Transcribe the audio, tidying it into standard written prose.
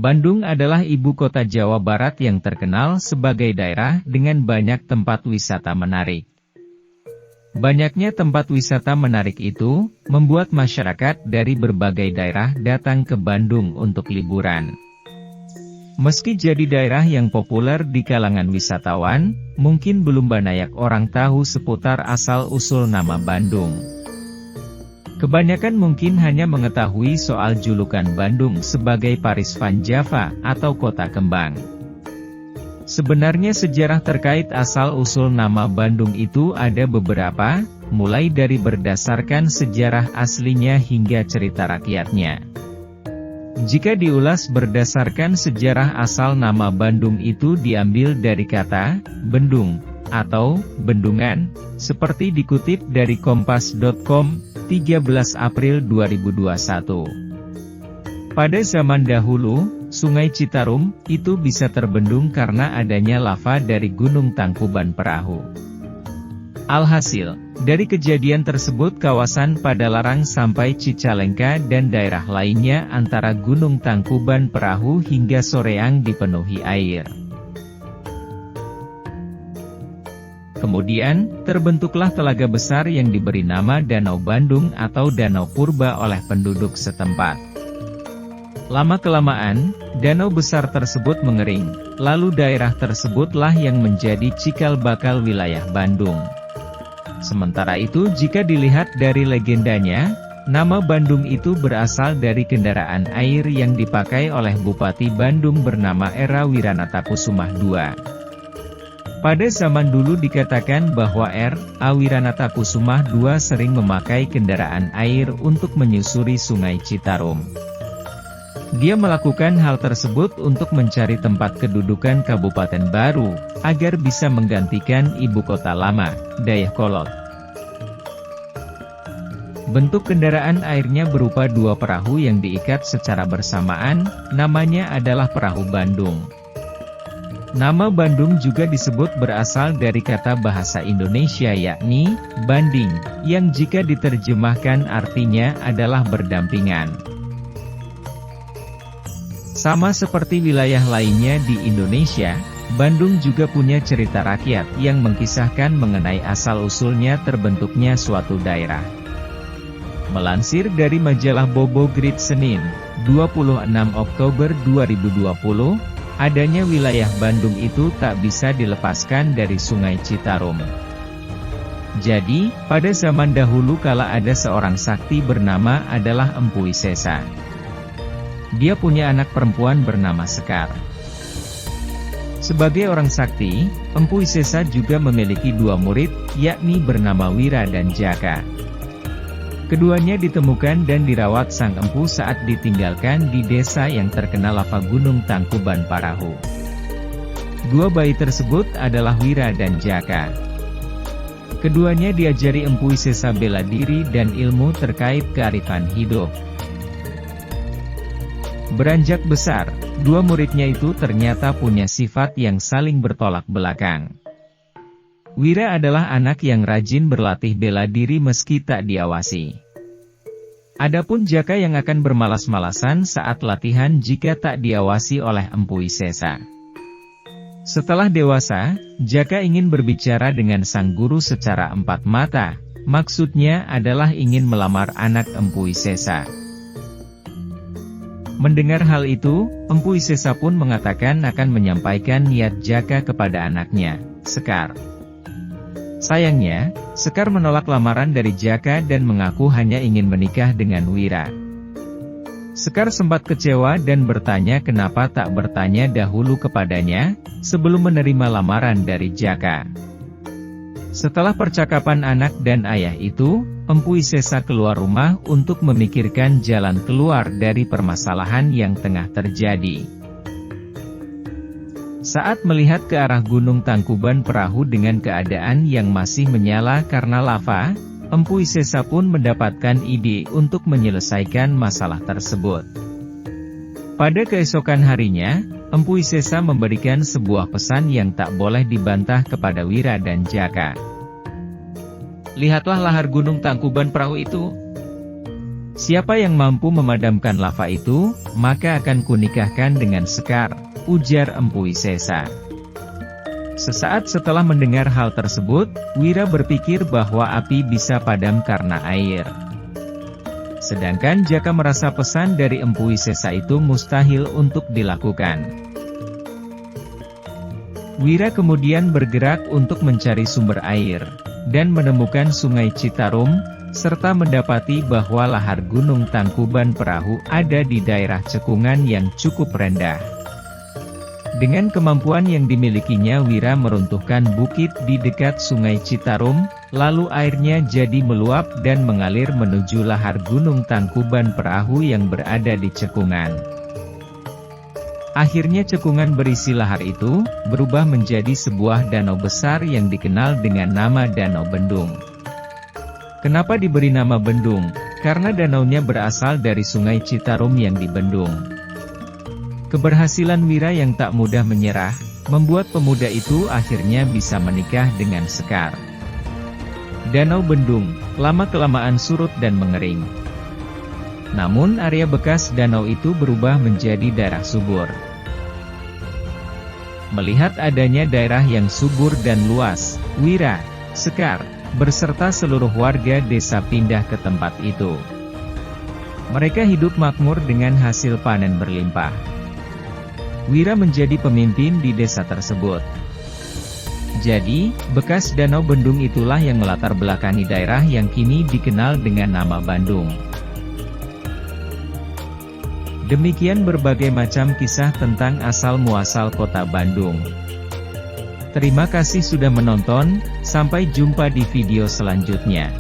Bandung adalah ibu kota Jawa Barat yang terkenal sebagai daerah dengan banyak tempat wisata menarik. Banyaknya tempat wisata menarik itu, membuat masyarakat dari berbagai daerah datang ke Bandung untuk liburan. Meski jadi daerah yang populer di kalangan wisatawan, mungkin belum banyak orang tahu seputar asal-usul nama Bandung. Kebanyakan mungkin hanya mengetahui soal julukan Bandung sebagai Paris Van Java atau Kota Kembang. Sebenarnya sejarah terkait asal-usul nama Bandung itu ada beberapa, mulai dari berdasarkan sejarah aslinya hingga cerita rakyatnya. Jika diulas berdasarkan sejarah asal nama Bandung itu diambil dari kata bendung atau bendungan, seperti dikutip dari kompas.com, 13 April 2021. Pada zaman dahulu, Sungai Citarum itu bisa terbendung karena adanya lava dari Gunung Tangkuban Perahu. Alhasil, dari kejadian tersebut kawasan Padalarang sampai Cicalengka dan daerah lainnya antara Gunung Tangkuban Perahu hingga Soreang dipenuhi air. Kemudian, terbentuklah telaga besar yang diberi nama Danau Bandung atau Danau Purba oleh penduduk setempat. Lama-kelamaan, danau besar tersebut mengering, lalu daerah tersebutlah yang menjadi cikal bakal wilayah Bandung. Sementara itu jika dilihat dari legendanya, nama Bandung itu berasal dari kendaraan air yang dipakai oleh Bupati Bandung bernama Era Wiranata-Kusumah II. Pada zaman dulu dikatakan bahwa R.A. Wiranata-Kusumah II sering memakai kendaraan air untuk menyusuri Sungai Citarum. Dia melakukan hal tersebut untuk mencari tempat kedudukan kabupaten baru, agar bisa menggantikan ibu kota lama, Dayakolot. Bentuk kendaraan airnya berupa dua perahu yang diikat secara bersamaan, namanya adalah Perahu Bandung. Nama Bandung juga disebut berasal dari kata bahasa Indonesia yakni, banding, yang jika diterjemahkan artinya adalah berdampingan. Sama seperti wilayah lainnya di Indonesia, Bandung juga punya cerita rakyat yang mengkisahkan mengenai asal-usulnya terbentuknya suatu daerah. Melansir dari majalah Bobo Grid Senin, 26 Oktober 2020, adanya wilayah Bandung itu tak bisa dilepaskan dari Sungai Citarum. Jadi, pada zaman dahulu kala ada seorang sakti bernama adalah Empu Wisesa. Dia punya anak perempuan bernama Sekar. Sebagai orang sakti, Empu Wisesa juga memiliki dua murid, yakni bernama Wira dan Jaka. Keduanya ditemukan dan dirawat sang empu saat ditinggalkan di desa yang terkena lava Gunung Tangkuban Perahu. Dua bayi tersebut adalah Wira dan Jaka. Keduanya diajari Empu Wisesa bela diri dan ilmu terkait kearifan hidup. Beranjak besar, dua muridnya itu ternyata punya sifat yang saling bertolak belakang. Wira adalah anak yang rajin berlatih bela diri meski tak diawasi. Adapun Jaka yang akan bermalas-malasan saat latihan jika tak diawasi oleh Empu Wisesa. Setelah dewasa, Jaka ingin berbicara dengan sang guru secara empat mata, maksudnya adalah ingin melamar anak Empu Wisesa. Mendengar hal itu, Empu Wisesa pun mengatakan akan menyampaikan niat Jaka kepada anaknya, Sekar. Sayangnya, Sekar menolak lamaran dari Jaka dan mengaku hanya ingin menikah dengan Wira. Sekar sempat kecewa dan bertanya kenapa tak bertanya dahulu kepadanya, sebelum menerima lamaran dari Jaka. Setelah percakapan anak dan ayah itu, Empu Wisesa keluar rumah untuk memikirkan jalan keluar dari permasalahan yang tengah terjadi. Saat melihat ke arah Gunung Tangkuban Perahu dengan keadaan yang masih menyala karena lava, Empu Wisesa pun mendapatkan ide untuk menyelesaikan masalah tersebut. Pada keesokan harinya, Empu Wisesa memberikan sebuah pesan yang tak boleh dibantah kepada Wira dan Jaka. Lihatlah lahar Gunung Tangkuban Perahu itu. "Siapa yang mampu memadamkan lava itu, maka akan kunikahkan dengan Sekar," ujar Empu Wisesa. Sesaat setelah mendengar hal tersebut, Wira berpikir bahwa api bisa padam karena air. Sedangkan Jaka merasa pesan dari Empu Wisesa itu mustahil untuk dilakukan. Wira kemudian bergerak untuk mencari sumber air, dan menemukan Sungai Citarum, serta mendapati bahwa lahar Gunung Tangkuban Perahu ada di daerah cekungan yang cukup rendah. Dengan kemampuan yang dimilikinya, Wira meruntuhkan bukit di dekat Sungai Citarum, lalu airnya jadi meluap dan mengalir menuju lahar Gunung Tangkuban Perahu yang berada di cekungan. Akhirnya cekungan berisi lahar itu, berubah menjadi sebuah danau besar yang dikenal dengan nama Danau Bendung. Kenapa diberi nama Bendung? Karena danaunya berasal dari Sungai Citarum yang dibendung. Keberhasilan Wira yang tak mudah menyerah, membuat pemuda itu akhirnya bisa menikah dengan Sekar. Danau Bendung, lama-kelamaan surut dan mengering. Namun area bekas danau itu berubah menjadi daerah subur. Melihat adanya daerah yang subur dan luas, Wira, Sekar, beserta seluruh warga desa pindah ke tempat itu. Mereka hidup makmur dengan hasil panen berlimpah. Wira menjadi pemimpin di desa tersebut. Jadi, bekas Danau Bendung itulah yang melatar belakangi daerah yang kini dikenal dengan nama Bandung. Demikian berbagai macam kisah tentang asal-muasal kota Bandung. Terima kasih sudah menonton, sampai jumpa di video selanjutnya.